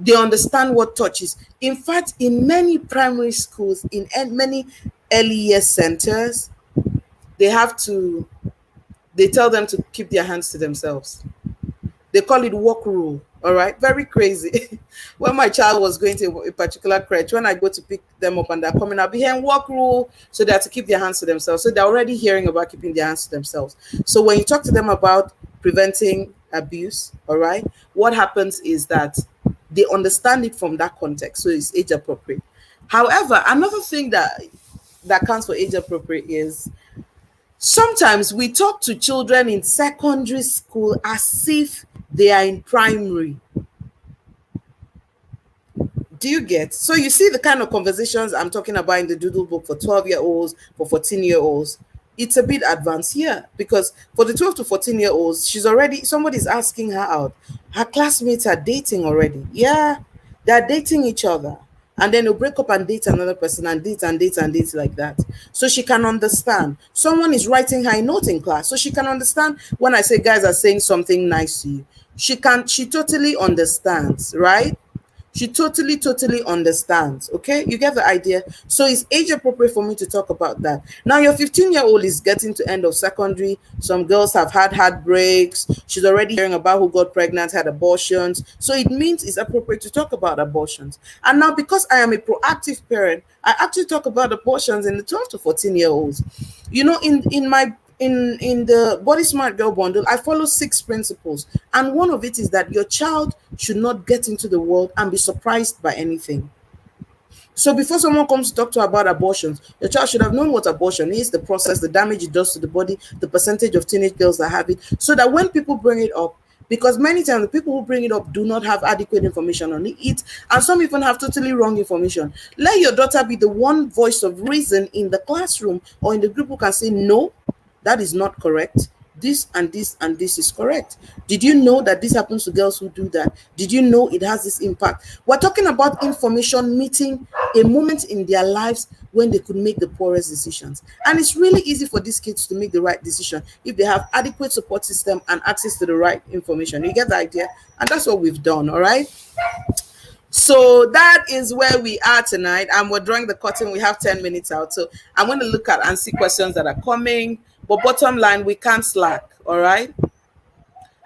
they understand what touch is. In fact, in many primary schools, in many early year centers, they tell them to keep their hands to themselves. They call it walk rule. All right, very crazy. When my child was going to a particular crèche, when I go to pick them up and they're coming, I'll be hearing walk rule, so they have to keep their hands to themselves. So they're already hearing about keeping their hands to themselves. So when you talk to them about preventing abuse, all right, what happens is that they understand it from that context, so it's age appropriate. However, another thing that counts for age appropriate is sometimes we talk to children in secondary school as if they are in primary. Do you get? So you see the kind of conversations I'm talking about in the doodle book for 12-year-olds, for 14-year-olds. It's a bit advanced here, because for the 12 to 14-year-olds, somebody's asking her out. Her classmates are dating already. Yeah, they're dating each other. And then they'll break up and date another person and date and date and date like that. So she can understand. Someone is writing her a note in class, so she can understand when I say guys are saying something nice to you. She totally understands, right? She totally understands. Okay, you get the idea. So it's age appropriate for me to talk about that. Now your 15-year-old is getting to end of secondary. Some girls have had heartbreaks. She's already hearing about who got pregnant, had abortions. So it means it's appropriate to talk about abortions. And now, because I am a proactive parent, I actually talk about abortions in the 12 to 14-year-olds. You know, in the Body Smart Girl bundle, I follow 6 principles, and one of it is that your child should not get into the world and be surprised by anything. So before someone comes to talk to her about abortions, your child should have known what abortion is, the process, the damage it does to the body, the percentage of teenage girls that have it, so that when people bring it up, because many times the people who bring it up do not have adequate information on it, and some even have totally wrong information. Let your daughter be the one voice of reason in the classroom or in the group who can say, no, that is not correct. This and this and this is correct. Did you know that this happens to girls who do that? Did you know it has this impact? We're talking about information meeting a moment in their lives when they could make the poorest decisions. And it's really easy for these kids to make the right decision if they have adequate support system and access to the right information. You get the idea? And that's what we've done, all right? So that is where we are tonight, and we're drawing the curtain. We have 10 minutes out, so I'm going to look at and see questions that are coming. But bottom line, we can't slack, all right?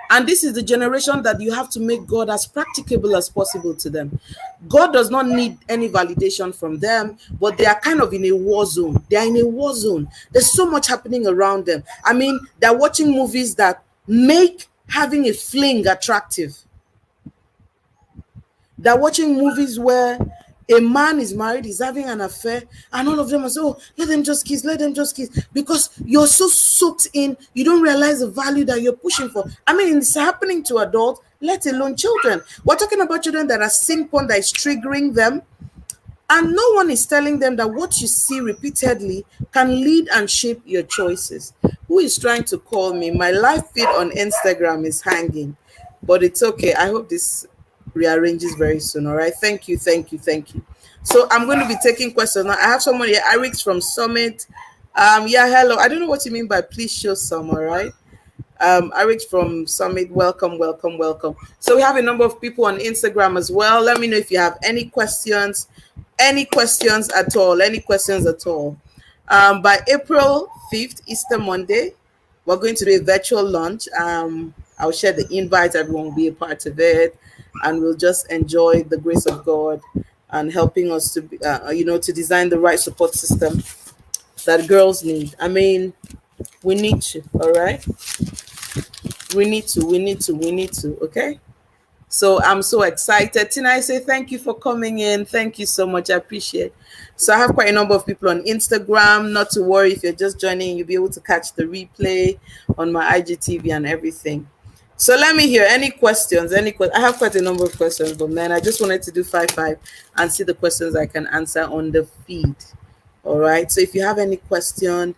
And this is the generation that you have to make God as practicable as possible to them. God does not need any validation from them, but they are kind of in a war zone. They are in a war zone. There's so much happening around them. I mean, they're watching movies that make having a fling attractive. They're watching movies where a man is married, he's having an affair, and all of them are saying, oh, let them just kiss, because you're so soaked in, you don't realize the value that you're pushing for. I mean, it's happening to adults, let alone children. We're talking about children that are seeing porn that is triggering them, and no one is telling them that what you see repeatedly can lead and shape your choices. Who is trying to call me? My live feed on Instagram is hanging, but it's okay. I hope this rearranges very soon. All right. Thank you. Thank you. Thank you. So I'm going to be taking questions now. I have someone here, Eric's from Summit. Yeah, hello. I don't know what you mean by please show some. All right. Eric from Summit, welcome, welcome, welcome. So we have a number of people on Instagram as well. Let me know if you have any questions at all, any questions at all. By April 5th, Easter Monday, we're going to do a virtual launch. I'll share the invite, everyone will be a part of it, and we'll just enjoy the grace of God and helping us to, to design the right support system that girls need. I mean, we need to, all right? We need to, okay? So I'm so excited. Tina, I say thank you for coming in. Thank you so much. I appreciate it. So I have quite a number of people on Instagram. Not to worry, if you're just joining, you'll be able to catch the replay on my IGTV and everything. So let me hear any questions. I have quite a number of questions, but man, I just wanted to do 5-5 and see the questions I can answer on the feed. All right. So if you have any question,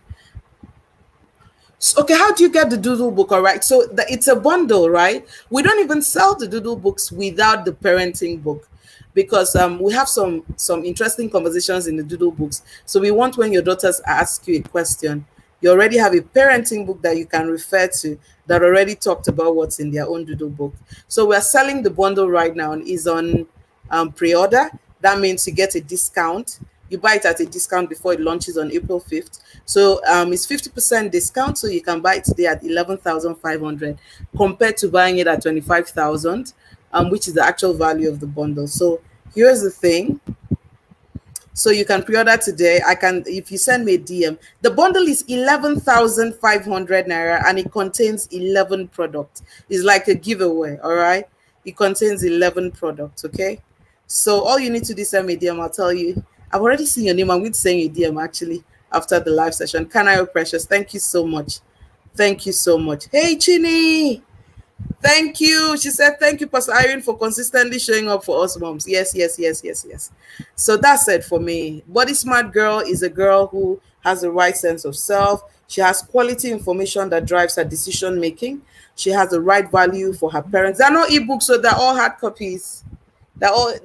okay, how do you get the doodle book? All right, so it's a bundle, right? We don't even sell the doodle books without the parenting book, because we have some interesting conversations in the doodle books. So we want, when your daughters ask you a question, you already have a parenting book that you can refer to that already talked about what's in their own doodle book. So we're selling the bundle right now and is on pre-order. That means you get a discount. You buy it at a discount before it launches on April 5th. So it's 50% discount. So you can buy it today at 11,500 compared to buying it at 25,000, which is the actual value of the bundle. So here's the thing. So you can pre-order today. If you send me a DM, the bundle is 11,500 naira and it contains 11 products. It's like a giveaway, all right? It contains 11 products, okay? So all you need to do is send me a DM. I'll tell you. I've already seen your name. I'm going to send you a DM actually after the live session. Kanayo Precious, thank you so much. Thank you so much. Hey, Chini. Thank you. She said, thank you, Pastor Irene, for consistently showing up for us moms. Yes. So that's it for me. Body Smart Girl is a girl who has the right sense of self. She has quality information that drives her decision making. She has the right value for her parents. They're not ebooks, so they're all hard copies. They're all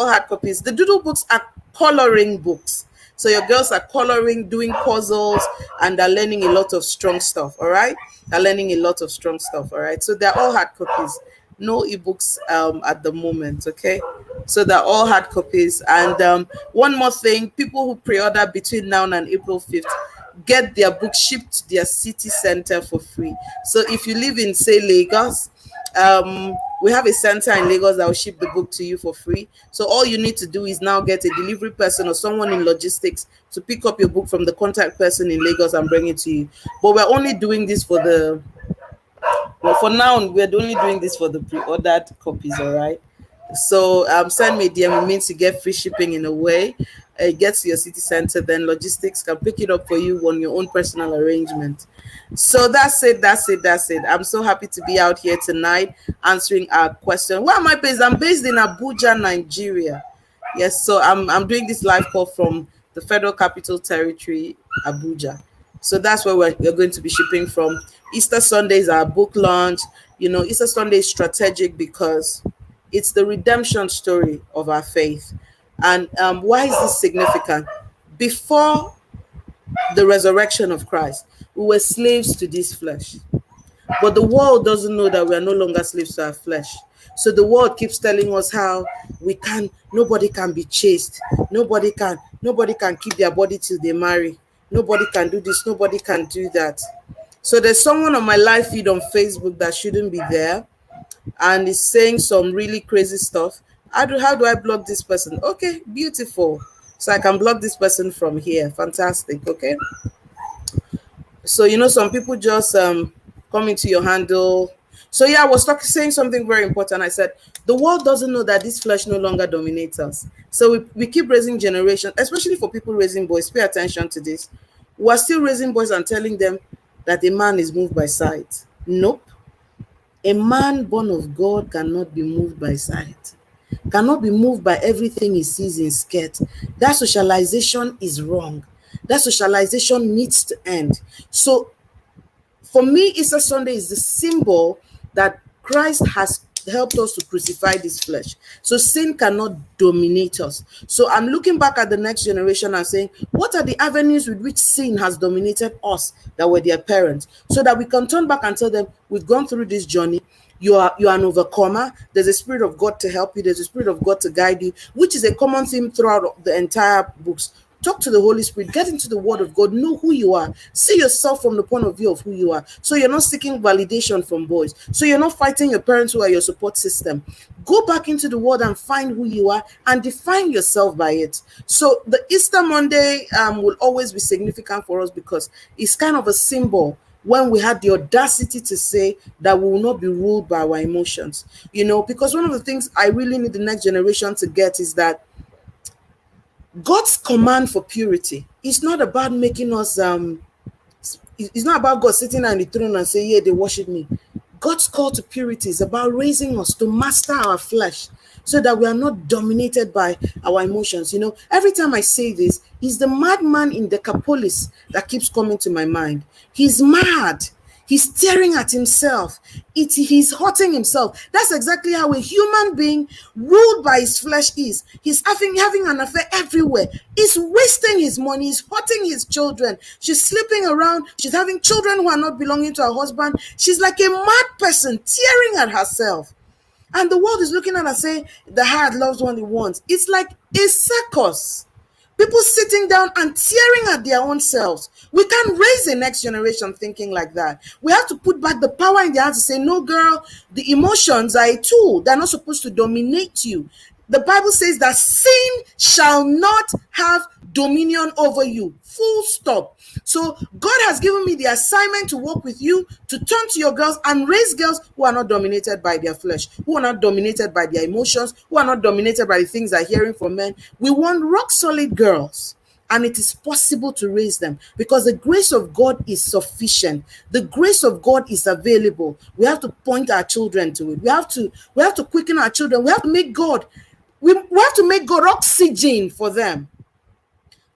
hard copies. The doodle books are coloring books. So your girls are coloring, doing puzzles, and they're learning a lot of strong stuff. All right, they're learning a lot of strong stuff. All right, so they're all hard copies, no ebooks at the moment. Okay, so they're all hard copies. And one more thing, people who pre-order between now and April 5th get their book shipped to their city center for free. So if you live in, say, Lagos, we have a center in Lagos that will ship the book to you for free. So all you need to do is now get a delivery person or someone in logistics to pick up your book from the contact person in Lagos and bring it to you. But we're only doing this for for now, we're only doing this for the pre-ordered copies, all right? So send me a DM. It means you get free shipping in a way. It gets to your city center, then logistics can pick it up for you on your own personal arrangement. So that's it. I'm so happy to be out here tonight answering our question. Where am I based? I'm based in Abuja, Nigeria. Yes, so I'm doing this live call from the Federal Capital Territory, Abuja. So that's where we're going to be shipping from. Easter Sunday is our book launch. You know, Easter Sunday is strategic because it's the redemption story of our faith. And why is this significant? Before the resurrection of Christ, we were slaves to this flesh. But the world doesn't know that we are no longer slaves to our flesh. So the world keeps telling us how nobody can be chaste. Nobody can keep their body till they marry. Nobody can do this. Nobody can do that. So there's someone on my live feed on Facebook that shouldn't be there and is saying some really crazy stuff. How do I block this person? Okay, beautiful. So I can block this person from here. Fantastic. Okay. So some people just come into your handle. So yeah, I was saying something very important. I said the world doesn't know that this flesh no longer dominates us. So we keep raising generation, especially for people raising boys. Pay attention to this. We're still raising boys and telling them that a man is moved by sight. Nope. A man born of God cannot be moved by sight, cannot be moved by everything he sees in skirt. That socialization is wrong. That socialization needs to end. So for me, Easter Sunday is the symbol that Christ has helped us to crucify this flesh. So sin cannot dominate us. So I'm looking back at the next generation and saying, what are the avenues with which sin has dominated us that were their parents, so that we can turn back and tell them, we've gone through this journey. You are an overcomer. There's a Spirit of God to help you. There's a Spirit of God to guide you, which is a common theme throughout the entire books. Talk to the Holy Spirit, get into the Word of God, know who you are, see yourself from the point of view of who you are. So you're not seeking validation from boys. So you're not fighting your parents who are your support system. Go back into the Word and find who you are and define yourself by it. So the Easter Monday will always be significant for us, because it's kind of a symbol when we had the audacity to say that we will not be ruled by our emotions. Because one of the things I really need the next generation to get is that God's command for purity is not about making us, it's not about God sitting on the throne and say, yeah, they worship me. God's call to purity is about raising us to master our flesh, so that we are not dominated by our emotions. Every time I say this, it's the madman in Decapolis that keeps coming to my mind. He's mad. He's staring at himself. He's hurting himself. That's exactly how a human being ruled by his flesh is. He's having an affair everywhere. He's wasting his money. He's hurting his children. She's sleeping around. She's having children who are not belonging to her husband. She's like a mad person, tearing at herself. And the world is looking at her saying, the heart loves what it wants. It's like a circus. People sitting down and tearing at their own selves. We can't raise the next generation thinking like that. We have to put back the power in their hands to say, no, girl, the emotions are a tool. They're not supposed to dominate you. The Bible says that sin shall not have dominion over you. Full stop. So God has given me the assignment to work with you, to turn to your girls and raise girls who are not dominated by their flesh, who are not dominated by their emotions, who are not dominated by the things they're hearing from men. We want rock solid girls, and it is possible to raise them, because the grace of God is sufficient. The grace of God is available. We have to point our children to it. We have to quicken our children. We have to make God, we have to make God oxygen for them.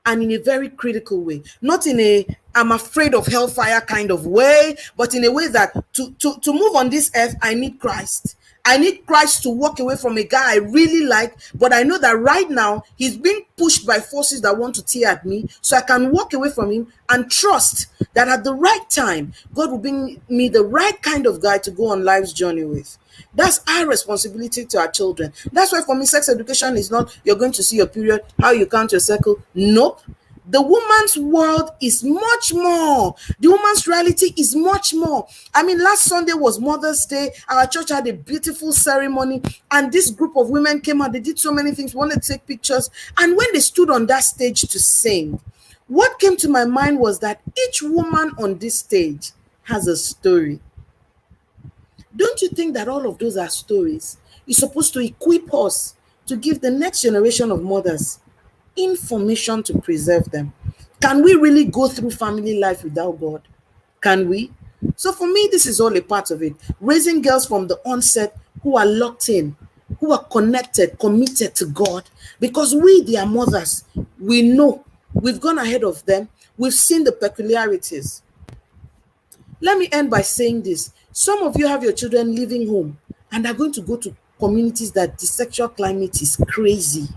And in a very critical way, not in a I'm afraid of hellfire kind of way, but in a way that to move on this earth, I need Christ. I need Christ to walk away from a guy I really like, but I know that right now he's being pushed by forces that want to tear at me, so I can walk away from him and trust that at the right time, God will bring me the right kind of guy to go on life's journey with. That's our responsibility to our children. That's why for me, sex education is not you're going to see your period, how you count your cycle. Nope. The woman's world is much more. The woman's reality is much more. I mean, last Sunday was Mother's Day. Our church had a beautiful ceremony, and this group of women came out. They did so many things, wanted to take pictures. And when they stood on that stage to sing, what came to my mind was that each woman on this stage has a story. Don't you think that all of those are stories? It's supposed to equip us to give the next generation of mothers information to preserve them. Can we really go through family life without God? Can we? So for me, this is all a part of it. Raising girls from the onset who are locked in, who are connected, committed to God, because we, their mothers, we know, we've gone ahead of them, we've seen the peculiarities. Let me end by saying this. Some of you have your children leaving home and are going to go to communities that the sexual climate is crazy.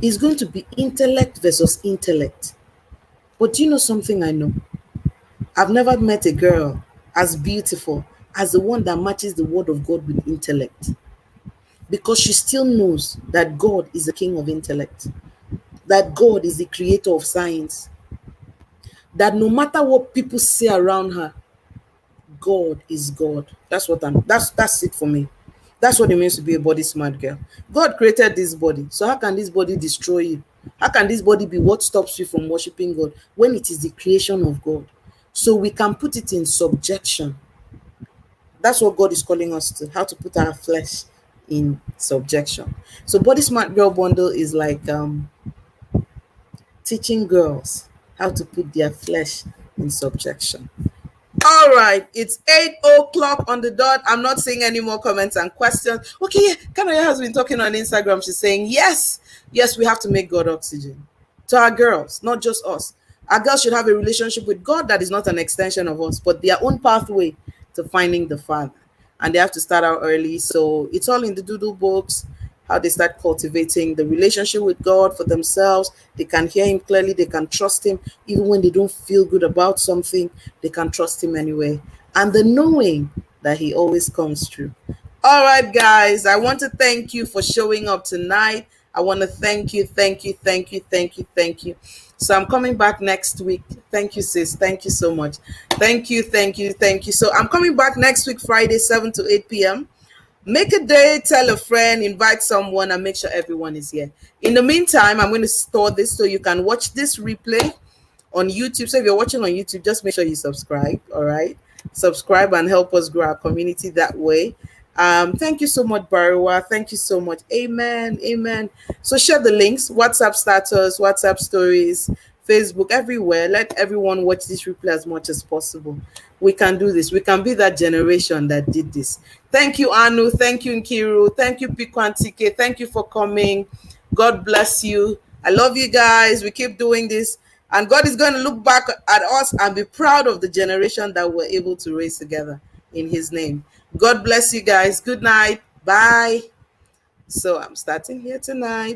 It's going to be intellect versus intellect. But do you know something I know? I've never met a girl as beautiful as the one that matches the word of God with intellect. Because she still knows that God is the king of intellect. That God is the creator of science. That no matter what people say around her, God is God. That's it for me. That's what it means to be a body smart girl. God created this body. So how can this body destroy you? How can this body be what stops you from worshiping God when it is the creation of God? So we can put it in subjection. That's what God is calling us to, how to put our flesh in subjection. So Body Smart Girl Bundle is like teaching girls how to put their flesh in subjection. All right, it's 8:00 on the dot. I'm not seeing any more comments and questions. Okay, yeah, Kanaya has been talking on Instagram. She's saying, yes, we have to make God oxygen. To our girls, not just us. Our girls should have a relationship with God that is not an extension of us, but their own pathway to finding the Father. And they have to start out early. So it's all in the doodle books, how they start cultivating the relationship with God for themselves. They can hear Him clearly, they can trust Him, even when they don't feel good about something, they can trust Him anyway. And the knowing that He always comes through. All right, guys, I want to thank you for showing up tonight. I want to thank you, thank you, thank you, thank you, thank you. So I'm coming back next week. Thank you, sis. Thank you so much. Thank you, thank you, thank you. So I'm coming back next week, Friday, 7 to 8 p.m. Make a day, tell a friend, invite someone, and make sure everyone is here. In the meantime, I'm going to store this so you can watch this replay on YouTube. So if you're watching on YouTube, just make sure you subscribe. All right, subscribe and help us grow our community that way. Thank you so much, Bariwa. Thank you so much. Amen. Amen. So share the links, WhatsApp status, WhatsApp stories, Facebook, everywhere. Let everyone watch this replay as much as possible. We can do this. We can be that generation that did this. Thank you, Anu. Thank you, Nkiru. Thank you, Pikwantike. Thank you for coming. God bless you. I love you guys. We keep doing this. And God is going to look back at us and be proud of the generation that we're able to raise together in His name. God bless you guys. Good night. Bye. So I'm starting here tonight.